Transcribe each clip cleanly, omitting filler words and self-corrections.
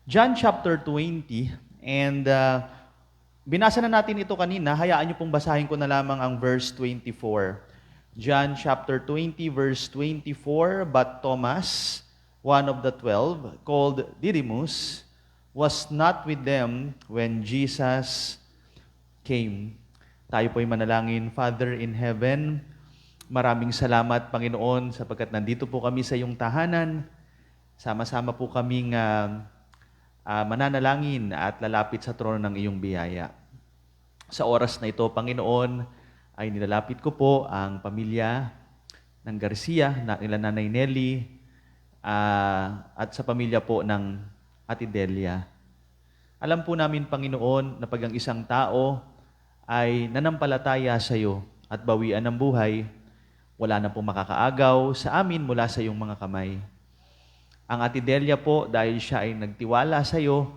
John chapter 20, and binasa na natin ito kanina, hayaan niyo pong basahin ko na lamang ang verse 24. John chapter 20, verse 24, "But Thomas, one of the 12, called Didymus, was not with them when Jesus came." Tayo po'y manalangin. Father in heaven, maraming salamat, Panginoon, sapagkat nandito po kami sa iyong tahanan. Sama-sama po kaming mananalangin at lalapit sa trono ng iyong biyaya. Sa oras na ito, Panginoon, ay nilalapit ko po ang pamilya ng Garcia, nila Nanay Nelly, at sa pamilya po ng Ate Delia. Alam po namin, Panginoon, na pag ang isang tao ay nanampalataya sa iyo at bawian ng buhay, wala na pong makakaagaw sa amin mula sa iyong mga kamay. Ang Ate Delia po, dahil siya ay nagtiwala sa iyo,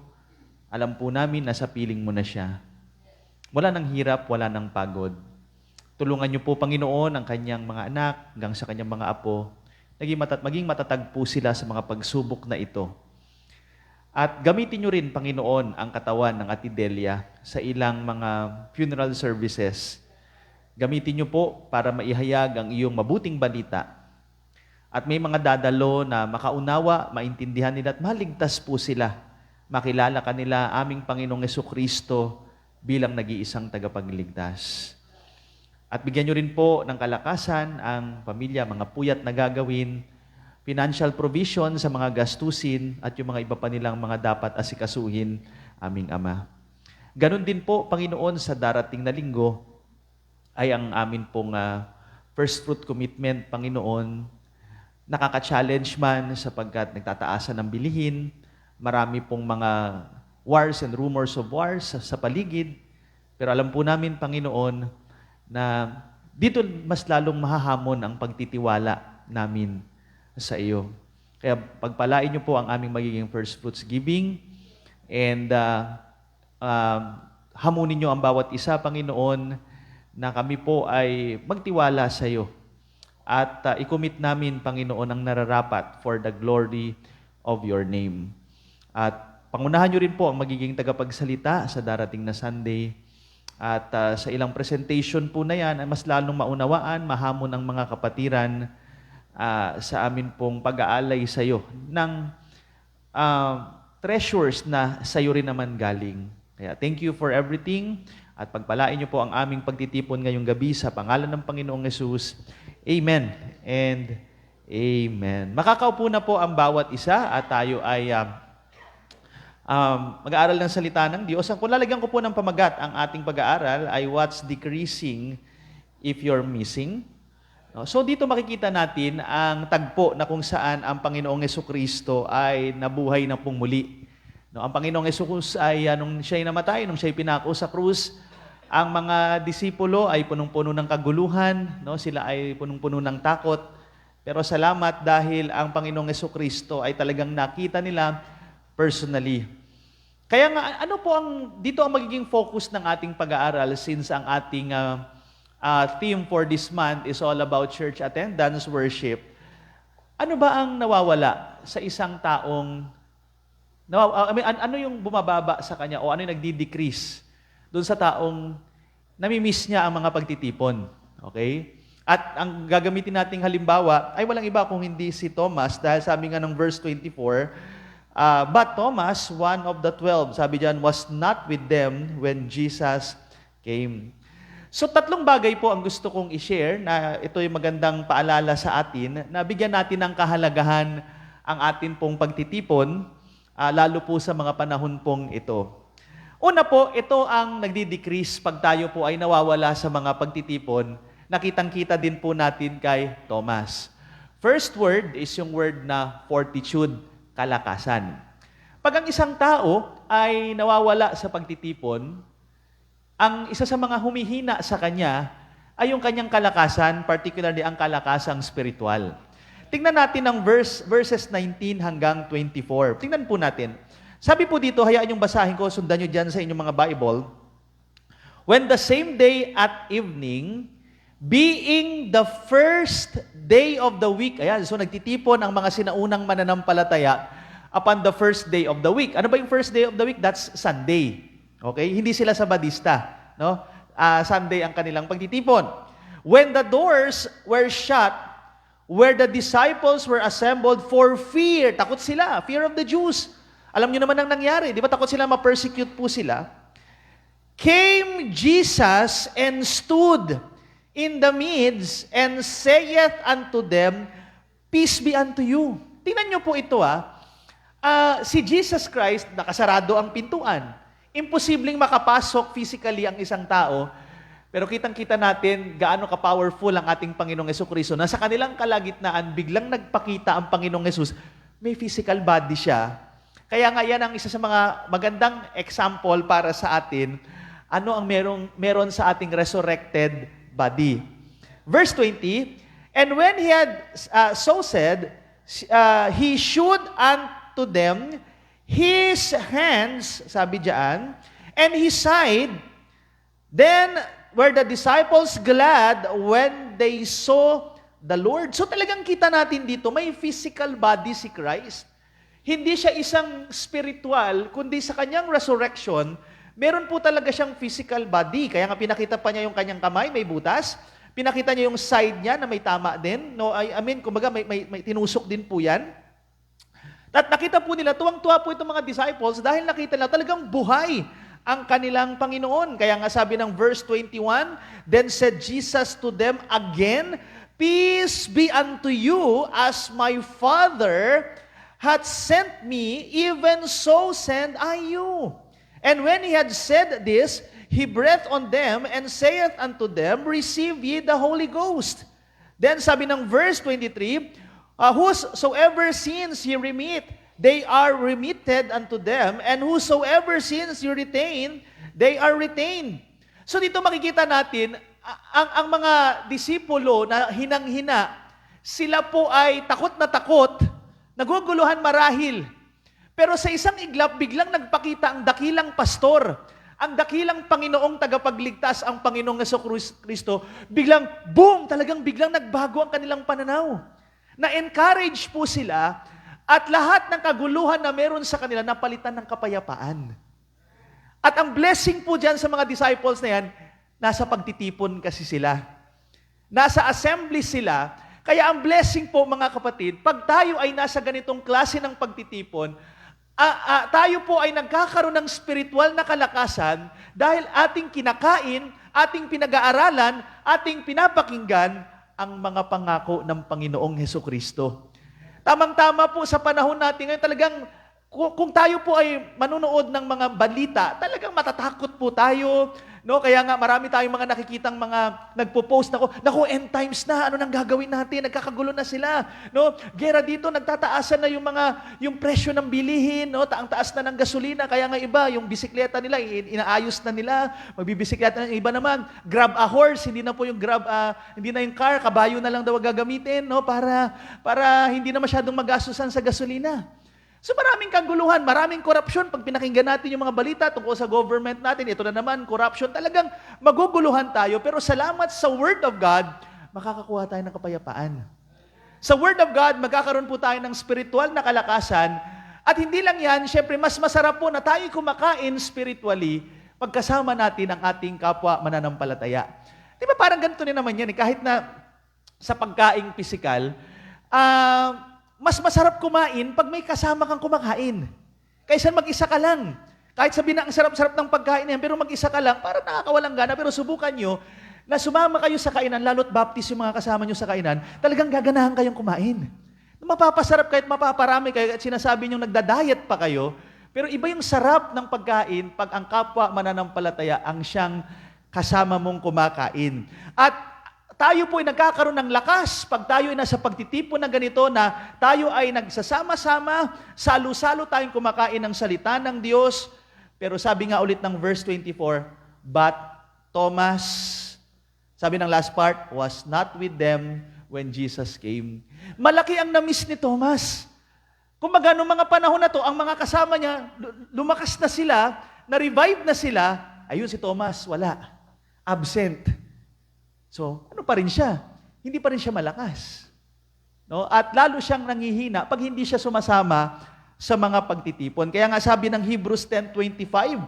alam po namin na sa piling mo na siya. Wala nang hirap, wala nang pagod. Tulungan niyo po, Panginoon, ang kanyang mga anak hanggang sa kanyang mga apo. Maging matatag po sila sa mga pagsubok na ito. At gamitin niyo rin, Panginoon, ang katawan ng Ate Delia sa ilang mga funeral services. Gamitin niyo po para maihayag ang iyong mabuting balita. At may mga dadalo na makaunawa, maintindihan nila at maligtas po sila. Makilala kanila aming Panginoong Jesucristo bilang nag-iisang tagapagligtas. At bigyan nyo rin po ng kalakasan ang pamilya, mga puyat na gagawin, financial provision sa mga gastusin at yung mga iba pa nilang mga dapat asikasuhin, aming Ama. Ganon din po, Panginoon, sa darating na linggo ay ang amin pong first fruit commitment, Panginoon. Nakaka-challenge man sapagkat nagtataasan ng bilihin, marami pong mga wars and rumors of wars sa paligid. Pero alam po namin, Panginoon, na dito mas lalong mahahamon ang pagtitiwala namin sa iyo. Kaya pagpalain niyo po ang aming magiging first fruits giving and hamunin niyo ang bawat isa, Panginoon, na kami po ay magtiwala sa iyo. At i-commit namin, Panginoon, ang nararapat for the glory of your name. At pangunahan niyo rin po ang magiging tagapagsalita sa darating na Sunday. At sa ilang presentation po na yan, ay mas lalong maunawaan, mahamon ang mga kapatiran sa amin pong pag-aalay sa iyo ng treasures na sa iyo rin naman galing. Kaya thank you for everything at pagpalain niyo po ang aming pagtitipon ngayong gabi sa pangalan ng Panginoong Yesus. Amen and amen. Makakaupo na po ang bawat isa at tayo ay mag-aaral ng salita ng Diyos. Kung lalagyan ko po ng pamagat ang ating pag-aaral ay what's decreasing if you're missing. So dito makikita natin ang tagpo na kung saan ang Panginoong Jesucristo ay nabuhay na pong muli. Ang Panginoong Jesucristo ay nung siya'y namatay, nung siya'y pinako sa krus, ang mga disipulo ay punong-puno ng kaguluhan, sila ay punong-puno ng takot. Pero salamat dahil ang Panginoong Jesucristo ay talagang nakita nila personally. Kaya nga, ano po dito ang magiging focus ng ating pag-aaral since ang ating theme for this month is all about church attendance, worship. Ano ba ang nawawala sa isang taong, ano yung bumababa sa kanya o ano yung nagdi-decrease doon sa taong namimiss niya ang mga pagtitipon. Okay? At ang gagamitin nating halimbawa ay walang iba kung hindi si Thomas dahil sabi nga ng verse 24, but Thomas, one of the 12, sabi diyan, was not with them when Jesus came. So tatlong bagay po ang gusto kong i-share na ito yung magandang paalala sa atin na bigyan natin ng kahalagahan ang atin pong pagtitipon, lalo po sa mga panahon pong ito. Una po, ito ang nagdi-decrease pag tayo po ay nawawala sa mga pagtitipon. Nakitang-kita din po natin kay Thomas. First word is yung word na fortitude, kalakasan. Pag ang isang tao ay nawawala sa pagtitipon, ang isa sa mga humihina sa kanya ay yung kanyang kalakasan, particularly ang kalakasang spiritual. Tingnan natin ang verses 19 hanggang 24. Tingnan po natin. Sabi po dito, hayaan yung basahin ko, sundan nyo dyan sa inyong mga Bible. When the same day at evening, being the first day of the week, ayan, so nagtitipon ang mga sinaunang mananampalataya upon the first day of the week. Ano ba yung first day of the week? That's Sunday. Okay? Hindi sila Sabadista. No? Sunday ang kanilang pagtitipon. When the doors were shut, where the disciples were assembled for fear, takot sila, fear of the Jews. Alam niyo naman ang nangyari, di ba takot sila, ma-persecute po sila. Came Jesus and stood in the midst and saith unto them, peace be unto you. Tingnan niyo po ito si Jesus Christ, nakasarado ang pintuan. Imposibleng makapasok physically ang isang tao, pero kitang-kita natin gaano ka-powerful ang ating Panginoong Jesucristo na sa kanilang kalagitnaan, biglang nagpakita ang Panginoong Jesus, may physical body siya. Kaya nga yan ang isa sa mga magandang example para sa atin, ano ang meron sa ating resurrected body. Verse 20, and when he had so said, he shewed unto them his hands, sabi diyan, and his side. Then were the disciples glad when they saw the Lord. So talagang kita natin dito, may physical body si Christ. Hindi siya isang spiritual, kundi sa kanyang resurrection, meron po talaga siyang physical body. Kaya nga pinakita pa niya yung kanyang kamay, may butas. Pinakita niya yung side niya na may tama din. No, I mean, kumbaga may tinusok din po yan. At nakita po nila, tuwang-tuwa po itong mga disciples dahil nakita nila talagang buhay ang kanilang Panginoon. Kaya nga sabi ng verse 21, then said Jesus to them again, peace be unto you, as my Father hath sent me, even so send I you. And when he had said this, he breathed on them and saith unto them, receive ye the Holy Ghost. Then sabi ng verse 23, whosoever sins ye remit, they are remitted unto them, and whosoever sins you retain, they are retained. So dito makikita natin, ang mga disipulo na hinang-hina, sila po ay takot na takot, naguguluhan marahil. Pero sa isang iglap, biglang nagpakita ang dakilang pastor, ang dakilang Panginoong tagapagligtas, ang Panginoong Jesucristo, biglang, boom, talagang biglang nagbago ang kanilang pananaw. Na-encourage po sila at lahat ng kaguluhan na meron sa kanila napalitan ng kapayapaan. At ang blessing po dyan sa mga disciples na yan, nasa pagtitipon kasi sila. Nasa assembly sila. Kaya ang blessing po mga kapatid, pag tayo ay nasa ganitong klase ng pagtitipon, tayo po ay nagkakaroon ng spiritual na kalakasan dahil ating kinakain, ating pinag-aaralan, ating pinapakinggan ang mga pangako ng Panginoong Hesukristo. Tamang-tama po sa panahon natin ngayon, talagang kung tayo po ay manunood ng mga balita, talagang matatakot po tayo. No? Kaya nga marami tayong mga nakikitang mga nagpo-post naku, end times na, ano nang gagawin natin? Nagkakagulo na sila. No? Gera dito, nagtataasan na yung presyo ng bilihin, no? Ang taas na ng gasolina, kaya nga iba, yung bisikleta nila, inaayos na nila, magbibisikleta na iba naman. Grab a horse, hindi na po yung hindi na yung car, kabayo na lang daw gagamitin, no? Para hindi na masyadong magastusan sa gasolina. So maraming kaguluhan, maraming korupsyon. Pag pinakinggan natin yung mga balita tungkol sa government natin, ito na naman, corruption, talagang maguguluhan tayo. Pero salamat sa Word of God, makakakuha tayo ng kapayapaan. Sa Word of God, magkakaroon po tayo ng spiritual na kalakasan. At hindi lang yan, syempre mas masarap po na tayo kumakain spiritually pagkasama natin ang ating kapwa mananampalataya. Di ba parang ganito na naman yan, kahit na sa pagkaing pisikal, mas masarap kumain pag may kasama kang kumakain. Kaysa mag-isa ka lang. Kahit sabihin na ang sarap-sarap ng pagkain yan, pero mag-isa ka lang, parang nakakawalang gana. Pero subukan nyo na sumama kayo sa kainan, lalo't baptist yung mga kasama nyo sa kainan, talagang gaganahan kayong kumain. Mapapasarap kahit mapaparami kayo at sinasabi nyo nagda-diet pa kayo, pero iba yung sarap ng pagkain pag ang kapwa mananampalataya ang siyang kasama mong kumakain. At tayo po ay nagkakaroon ng lakas pag tayo ay nasa pagtitipon na ganito na tayo ay nagsasama-sama, salo-salo tayong kumakain ng salita ng Diyos. Pero sabi nga ulit ng verse 24, but Thomas, sabi ng last part, was not with them when Jesus came. Malaki ang na-miss ni Thomas. Kumbaga, noong mga panahon na to, ang mga kasama niya, lumakas na sila, na-revive na sila, ayun si Thomas, wala. Absent. So, ano pa rin siya? Hindi pa rin siya malakas. No? At lalo siyang nangihina pag hindi siya sumasama sa mga pagtitipon. Kaya nga sabi ng Hebrews 10:25,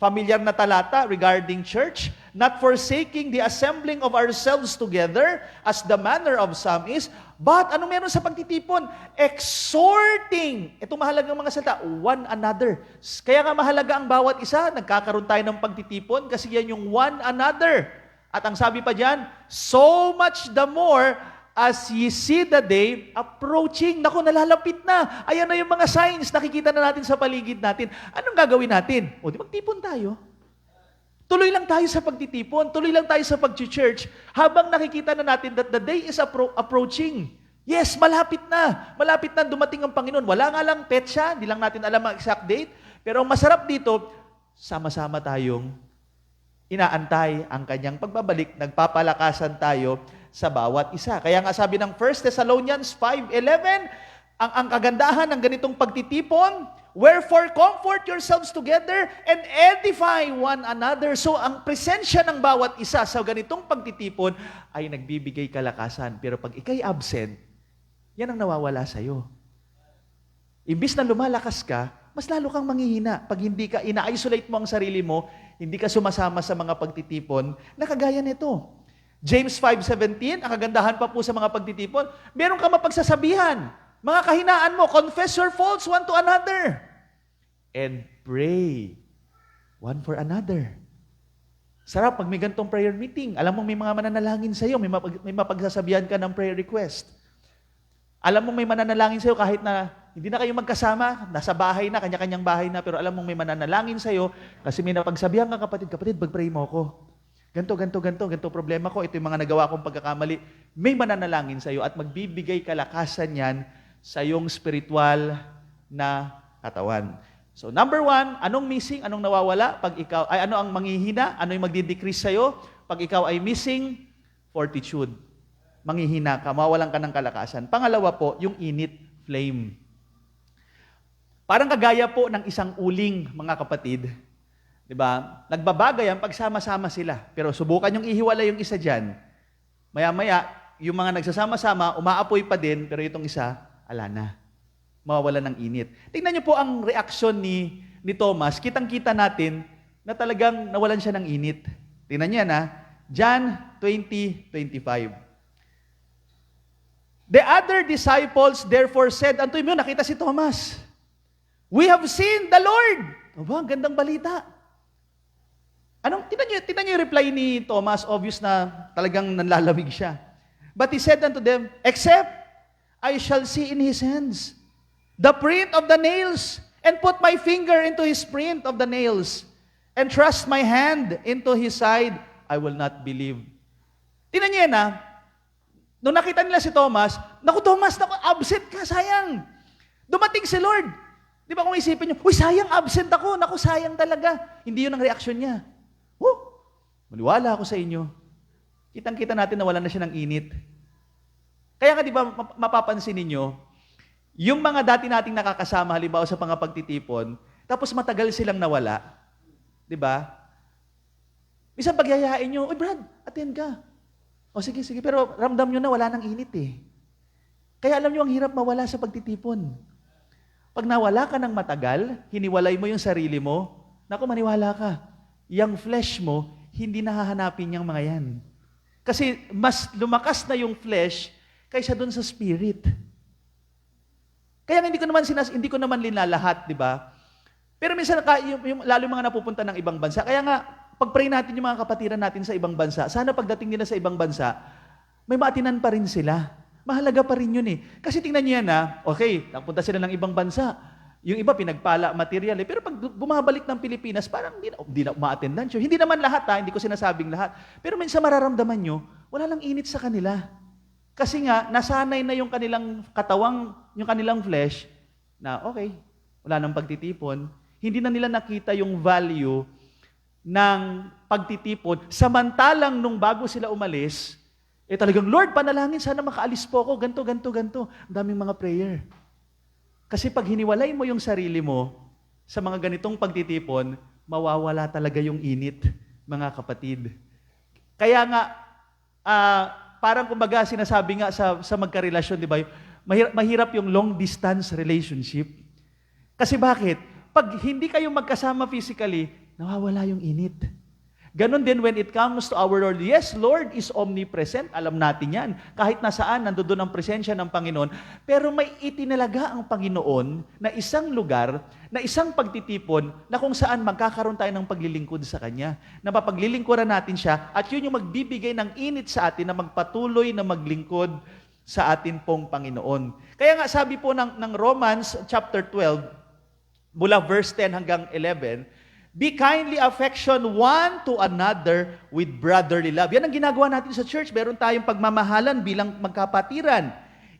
familiar na talata regarding church, not forsaking the assembling of ourselves together as the manner of some is, but ano meron sa pagtitipon? Exhorting. Ito mahalagang mga salita, one another. Kaya nga mahalaga ang bawat isa, nagkakaroon tayo ng pagtitipon kasi yan yung one another. At ang sabi pa diyan, so much the more as ye see the day approaching. Naku, nalalapit na. Ayan na yung mga signs, nakikita na natin sa paligid natin. Anong gagawin natin? O, di magtipon tayo. Tuloy lang tayo sa pagtitipon. Tuloy lang tayo sa pag-church. Habang nakikita na natin that the day is approaching. Yes, malapit na. Malapit na dumating ang Panginoon. Wala nga lang petsa, hindi lang natin alam ang exact date. Pero ang masarap dito, sama-sama tayong inaantay ang kanyang pagbabalik. Nagpapalakasan tayo sa bawat isa. Kaya nga sabi ng 1 Thessalonians 5:11, ang kagandahan ng ganitong pagtitipon, wherefore comfort yourselves together and edify one another. So ang presensya ng bawat isa sa ganitong pagtitipon ay nagbibigay kalakasan. Pero pag ikay absent, yan ang nawawala sa'yo. Imbis na lumalakas ka, mas lalo kang manghihina. Pag hindi ka, ina-isolate mo ang sarili mo, hindi ka sumasama sa mga pagtitipon, na kagaya nito. James 5:17, ang kagandahan pa po sa mga pagtitipon, meron ka mapagsasabihan. Mga kahinaan mo, confess your faults one to another. And pray one for another. Sarap pag may ganitong prayer meeting. Alam mo may mga mananalangin sa'yo, may mapagsasabihan ka ng prayer request. Alam mo may mananalangin sa'yo kahit na hindi na kayo magkasama, nasa bahay na, kanya-kanyang bahay na, pero alam mo may mananalangin sa'yo kasi may napagsabihan ka, kapatid, pag-pray mo ako. Ganto problema ko, ito yung mga nagawa kong pagkakamali. May mananalangin sa iyo at magbibigay kalakasan yan sa iyong spiritual na katawan. So number 1, anong missing, anong nawawala? Pag ikaw, ay ano ang manghihina, ano yung magdi-decrease sa iyo? Pag ikaw ay missing, fortitude. Manghihina ka, mawawalan ka ng kalakasan. Pangalawa po, yung init, flame. Parang kagaya po ng isang uling, mga kapatid. Diba? Nagbabagay ang pagsama-sama sila. Pero subukan yung ihiwalay yung isa dyan. Maya-maya, yung mga nagsasama-sama, umaapoy pa din, pero itong isa, ala na. Mawawala ng init. Tingnan niyo po ang reaksyon ni Thomas. Kitang-kita natin na talagang nawalan siya ng init. Tingnan niya na, John 20:25. The other disciples therefore said unto him, nakita si Thomas, we have seen the Lord. Aba, ang gandang balita. Tingnan niyo yung reply ni Thomas, obvious na talagang nanlalamig siya. But he said unto them, except I shall see in his hands the print of the nails, and put my finger into his print of the nails, and thrust my hand into his side, I will not believe. Tingnan niyo yan nung nakita nila si Thomas, naku Thomas, absent ka, sayang. Dumating si Lord. Di ba kung isipin niyo, uy sayang, absent ako, naku sayang talaga. Hindi yun ang reaksyon niya. Maniwala ako sa inyo. Kitang-kita natin na wala na siya ng init. Kaya nga di ba mapapansin ninyo, yung mga dati nating nakakasama, halimbawa sa pagtitipon, tapos matagal silang nawala, di ba? Minsan pagyayain nyo, uy Brad, attend ka. O sige, pero ramdam nyo na wala ng init eh. Kaya alam nyo, ang hirap mawala sa pagtitipon. Pag nawala ka ng matagal, hiniwalay mo yung sarili mo, naku, maniwala ka. Yung flesh mo, hindi nahahanapin yung mga yan. Kasi mas lumakas na yung flesh kaysa dun sa spirit. Kaya hindi ko naman linalahat, di ba? Pero minsan, lalo yung mga napupunta ng ibang bansa, kaya nga, pag-pray natin yung mga kapatiran natin sa ibang bansa, sana pagdating nila sa ibang bansa, may maatinan pa rin sila. Mahalaga pa rin yun eh. Kasi tingnan niyo yan okay, napunta sila ng ibang bansa, yung iba pinagpala material pero pag bumabalik ng Pilipinas, parang hindi na ma-attendan siya. Hindi naman lahat hindi ko sinasabing lahat. Pero minsan mararamdaman nyo, wala lang init sa kanila. Kasi nga, nasanay na yung kanilang katawang, yung kanilang flesh, na okay, wala nang pagtitipon. Hindi na nila nakita yung value ng pagtitipon. Samantalang nung bago sila umalis, talagang, Lord, panalangin, sana makaalis po ako, ganto. Ang daming mga prayer. Kasi pag hiniwalay mo yung sarili mo sa mga ganitong pagtitipon, mawawala talaga yung init, mga kapatid. Kaya nga, parang kumbaga sinasabi nga sa magkarelasyon, di ba? Mahirap yung long distance relationship. Kasi bakit? Pag hindi kayo magkasama physically, nawawala yung init. Ganon din when it comes to our Lord. Yes, Lord is omnipresent. Alam natin yan. Kahit nasaan, nandoon ang presensya ng Panginoon. Pero may itinalaga ang Panginoon na isang lugar, na isang pagtitipon, na kung saan magkakaroon tayo ng paglilingkod sa Kanya. Na papaglilingkuran natin siya, at yun yung magbibigay ng init sa atin na magpatuloy na maglingkod sa atin pong Panginoon. Kaya nga sabi po ng Romans chapter 12, mula verse 10 hanggang 11, be kindly affection one to another with brotherly love. Yan ang ginagawa natin sa church. Meron tayong pagmamahalan bilang magkapatiran.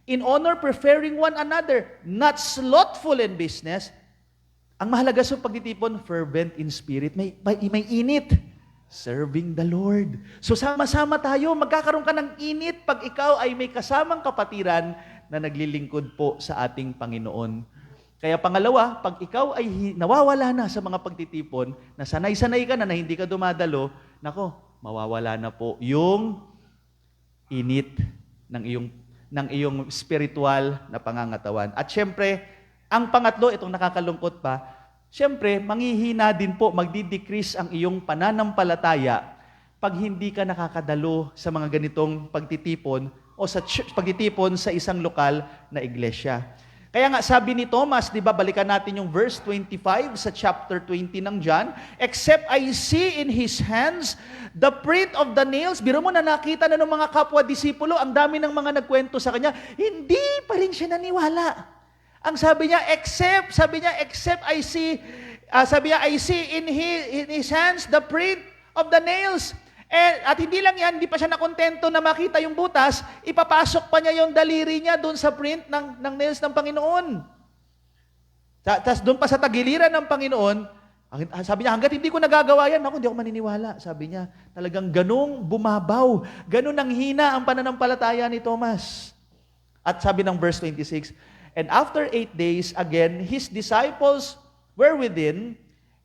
In honor, preferring one another, not slothful in business. Ang mahalaga sa pagtitipon, fervent in spirit. May init. Serving the Lord. So sama-sama tayo, magkakaroon ka ng init pag ikaw ay may kasamang kapatiran na naglilingkod po sa ating Panginoon. Kaya pangalawa, pag ikaw ay nawawala na sa mga pagtitipon, na sanay-sanay ka na hindi ka dumadalo, nako, mawawala na po yung init ng iyong spiritual na pangangatawan. At syempre, ang pangatlo, itong nakakalungkot pa, syempre, manghihina din po, magdi-decrease ang iyong pananampalataya pag hindi ka nakakadalo sa mga ganitong pagtitipon o sa pagtitipon sa isang lokal na iglesia. Kaya nga sabi ni Thomas, di ba, balikan natin yung verse 25 sa chapter 20 ng John, except I see in his hands the print of the nails. Biro mo na nakita na ng mga kapwa-disipulo, ang dami ng mga nagkwento sa kanya, hindi pa rin siya naniwala. Ang sabi niya, except I see, I see in his hands the print of the nails. At hindi lang yan, hindi pa siya nakontento na makita yung butas, ipapasok pa niya yung daliri niya doon sa print ng nails ng Panginoon. Tapos doon pa sa tagiliran ng Panginoon, sabi niya, hanggat hindi ko nagagawa yan, hindi ako maniniwala. Sabi niya, talagang ganong bumabaw, ganon ang hina ang pananampalataya ni Thomas. At sabi ng verse 26, and after 8 days, again, his disciples were within,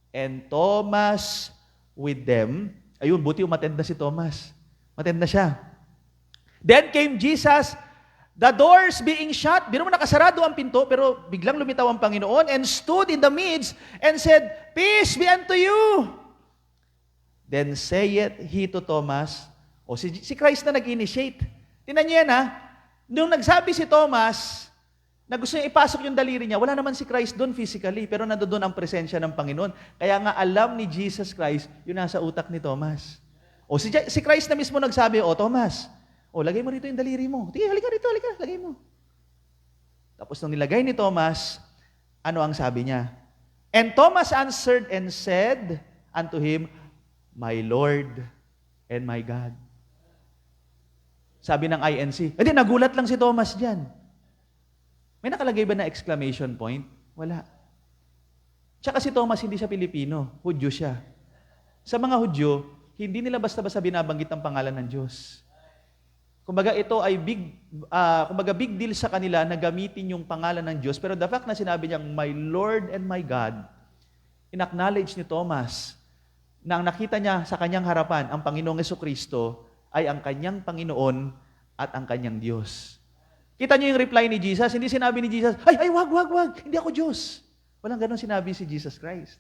and Thomas with them. Ayun, buti umattend na si Thomas. Umattend na siya. Then came Jesus, the doors being shut. Biro mo nakasarado ang pinto, pero biglang lumitaw ang Panginoon and stood in the midst and said, peace be unto you. Then saith he to Thomas, si Christ na nag-initiate. Tingnan niyo yan ha. Nung nagsabi si Thomas, na gusto niya ipasok yung daliri niya, wala naman si Christ doon physically, pero nandoon ang presensya ng Panginoon. Kaya nga alam ni Jesus Christ, yun nasa utak ni Thomas. Si Christ na mismo nagsabi, Thomas, lagay mo rito yung daliri mo. Tige, halika rito, lagay mo. Tapos nung nilagay ni Thomas, ano ang sabi niya? And Thomas answered and said unto him, my Lord and my God. Sabi ng INC, nagulat lang si Thomas dyan. May nakalagay ba na exclamation point? Wala. Tsaka si Thomas, hindi siya Pilipino. Hudyo siya. Sa mga Hudyo, hindi nila basta-basta binabanggit ang pangalan ng Diyos. Kumbaga ito ay big deal sa kanila na gamitin yung pangalan ng Diyos. Pero the fact na sinabi niyang, my Lord and my God, in-acknowledge ni Thomas na ang nakita niya sa kanyang harapan, ang Panginoong Jesucristo, ay ang kanyang Panginoon at ang kanyang Diyos. Kita niyo yung reply ni Jesus? Hindi sinabi ni Jesus, wag, hindi ako Diyos. Walang ganun sinabi si Jesus Christ.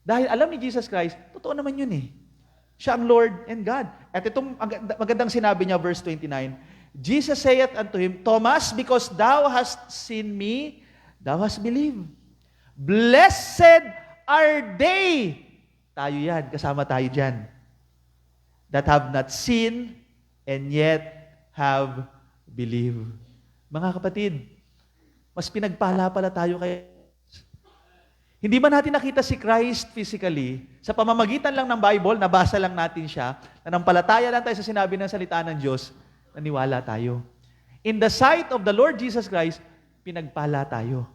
Dahil alam ni Jesus Christ, totoo naman yun eh. Siya ang Lord and God. At itong magandang sinabi niya, verse 29, Jesus saith unto him, Thomas, because thou hast seen me, thou hast believed. Blessed are they. Tayo yan, kasama tayo dyan. That have not seen and yet have believe. Mga kapatid, mas pinagpala pala tayo kay hindi ba natin nakita si Christ physically? Sa pamamagitan lang ng Bible, nabasa lang natin siya, nanampalataya lang tayo sa sinabi ng salita ng Diyos, naniwala tayo. In the sight of the Lord Jesus Christ, pinagpala tayo.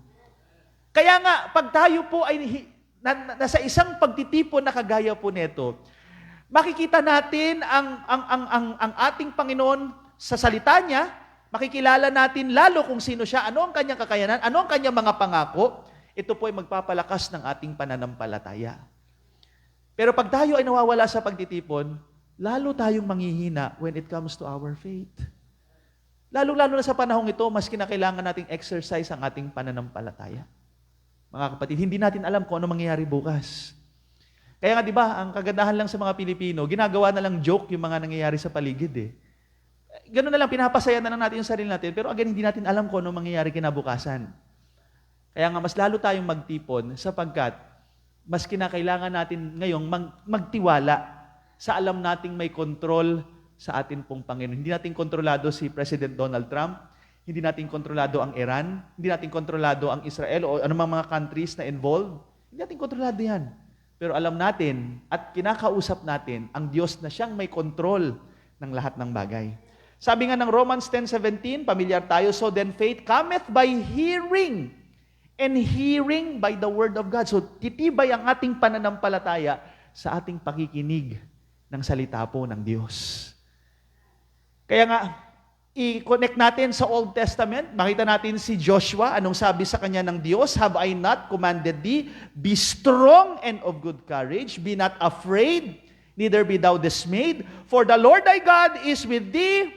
Kaya nga, pag tayo po ay nasa isang pagtitipon na kagaya po neto, makikita natin ang ating Panginoon sa salita niya, makikilala natin lalo kung sino siya, ano ang kanyang kakayanan, ano ang kanyang mga pangako. Ito po ay magpapalakas ng ating pananampalataya. Pero pag tayo ay nawawala sa pagtitipon, lalo tayong manghihina when it comes to our faith. Lalo na sa panahong ito, mas kinakailangan nating exercise ang ating pananampalataya. Mga kapatid, hindi natin alam kung ano mangyayari bukas. Kaya nga, di ba, ang kagandahan lang sa mga Pilipino, ginagawa na lang joke yung mga nangyayari sa paligid eh. Ganun na lang, pinapasaya na lang natin yung sarili natin, pero again, hindi natin alam kung ano mangyayari kinabukasan. Kaya nga, mas lalo tayong magtipon sapagkat mas kinakailangan natin ngayong magtiwala sa alam nating may kontrol sa atin pong Panginoon. Hindi natin kontrolado si President Donald Trump, hindi natin kontrolado ang Iran, hindi natin kontrolado ang Israel o anumang mga countries na involved. Hindi natin kontrolado yan. Pero alam natin at kinakausap natin ang Diyos na siyang may kontrol ng lahat ng bagay. Sabi nga ng Romans 10:17, pamilyar tayo, so then faith cometh by hearing, and hearing by the word of God. So titibay ang ating pananampalataya sa ating pakikinig ng salita po ng Diyos. Kaya nga, i-connect natin sa Old Testament. Makita natin si Joshua. Anong sabi sa kanya ng Diyos? Have I not commanded thee? Be strong and of good courage. Be not afraid, neither be thou dismayed. For the Lord thy God is with thee,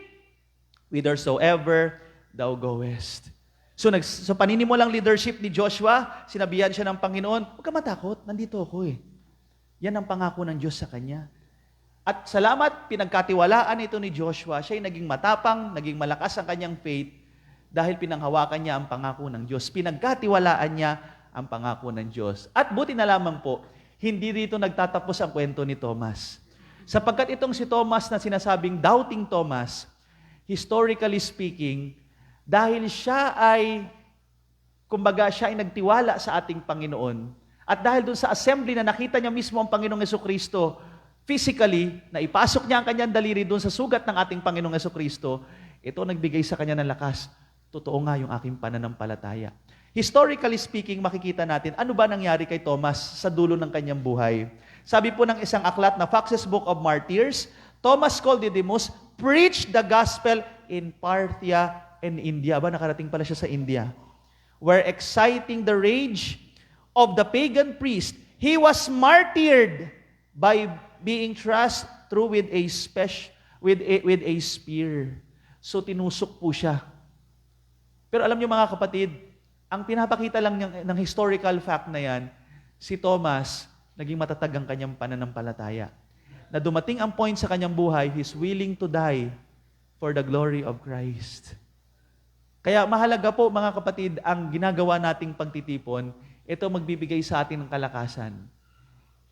whithersoever thou goest. So paninimulang leadership ni Joshua, sinabihan siya ng Panginoon, huwag ka matakot, nandito ako eh. Yan ang pangako ng Diyos sa kanya. At salamat, pinagkatiwalaan ito ni Joshua, siya'y naging matapang, naging malakas ang kanyang faith dahil pinanghawakan niya ang pangako ng Diyos. Pinagkatiwalaan niya ang pangako ng Diyos. At buti na lamang po, hindi rito nagtatapos ang kwento ni Thomas. Sapagkat itong si Thomas na sinasabing doubting Thomas, historically speaking, dahil siya ay, kumbaga siya ay nagtiwala sa ating Panginoon, at dahil dun sa assembly na nakita niya mismo ang Panginoong Jesucristo, physically, na ipasok niya ang kanyang daliri doon sa sugat ng ating Panginoong Jesucristo, ito nagbigay sa kanya ng lakas. Totoo nga yung aking pananampalataya. Historically speaking, makikita natin, ano ba nangyari kay Thomas sa dulo ng kanyang buhay? Sabi po ng isang aklat na Fox's Book of Martyrs, Thomas called Didymus preached the gospel in Parthia and India. Aba, nakarating pala siya sa India. Where exciting the rage of the pagan priest, he was martyred by being thrust through with a spear. So tinusok po siya. Pero alam niyo mga kapatid, ang pinapakita lang ng historical fact na yan, si Thomas, naging matatag ang kanyang pananampalataya. Na dumating ang point sa kanyang buhay, he's willing to die for the glory of Christ. Kaya mahalaga po mga kapatid, ang ginagawa nating pagtitipon, ito magbibigay sa atin ng kalakasan.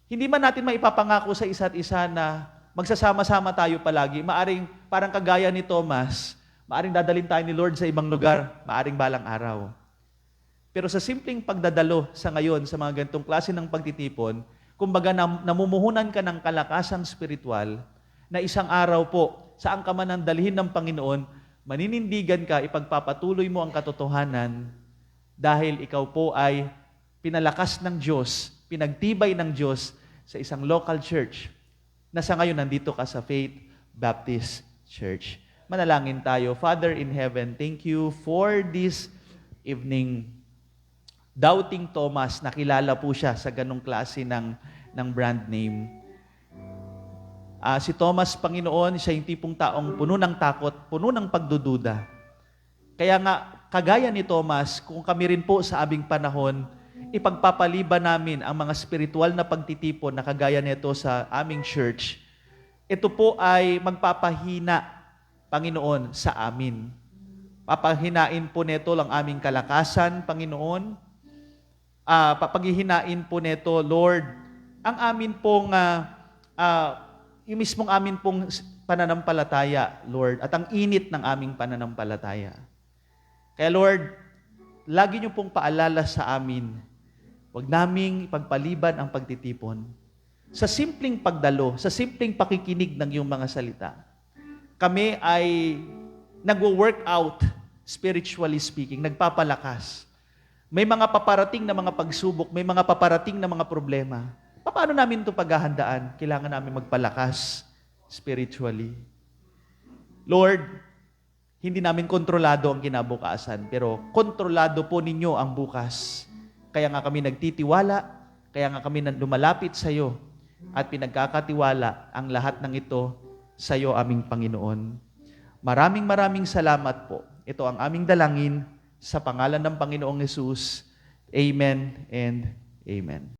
Hindi man natin maipapangako sa isa't isa na magsasama-sama tayo palagi. Maaring parang kagaya ni Thomas, maaring dadalhin tayo ni Lord sa ibang lugar, maaring balang araw. Pero sa simpleng pagdadalo sa ngayon, sa mga ganitong klase ng pagtitipon, kumbaga namumuhunan ka ng kalakasang spiritual, na isang araw po, saan ka man ang dalhin ng Panginoon, maninindigan ka, ipagpapatuloy mo ang katotohanan dahil ikaw po ay pinalakas ng Diyos, pinagtibay ng Diyos sa isang local church na sa ngayon nandito ka sa Faith Baptist Church. Manalangin tayo. Father in heaven, thank you for this evening. Doubting Thomas, nakilala po siya sa ganong klase ng brand name. Si Thomas, Panginoon, siya yung tipong taong puno ng takot, puno ng pagdududa. Kaya nga, kagaya ni Thomas, kung kami rin po sa aming panahon, ipagpapaliban namin ang mga spiritual na pagtitipon na kagaya nito sa aming church, ito po ay magpapahina, Panginoon, sa amin. Papahinain po nito ang aming kalakasan, Panginoon. Papaghihinain po nito, Lord, ang amin pong, yung mismong amin pong pananampalataya, Lord, at ang init ng aming pananampalataya. Kaya Lord, lagi niyo pong paalala sa amin, huwag naming ipagpaliban ang pagtitipon. Sa simpleng pagdalo, sa simpleng pakikinig ng iyong mga salita, kami ay nagwo-work out, spiritually speaking, nagpapalakas. May mga paparating na mga pagsubok, may mga paparating na mga problema. Paano namin ito paghahandaan? Kailangan namin magpalakas spiritually. Lord, hindi namin kontrolado ang kinabukasan, pero kontrolado po ninyo ang bukas. Kaya nga kami nagtitiwala, kaya nga kami lumalapit sa iyo, at pinagkakatiwala ang lahat ng ito sa iyo, aming Panginoon. Maraming salamat po. Ito ang aming dalangin sa pangalan ng Panginoong Hesus. Amen and amen.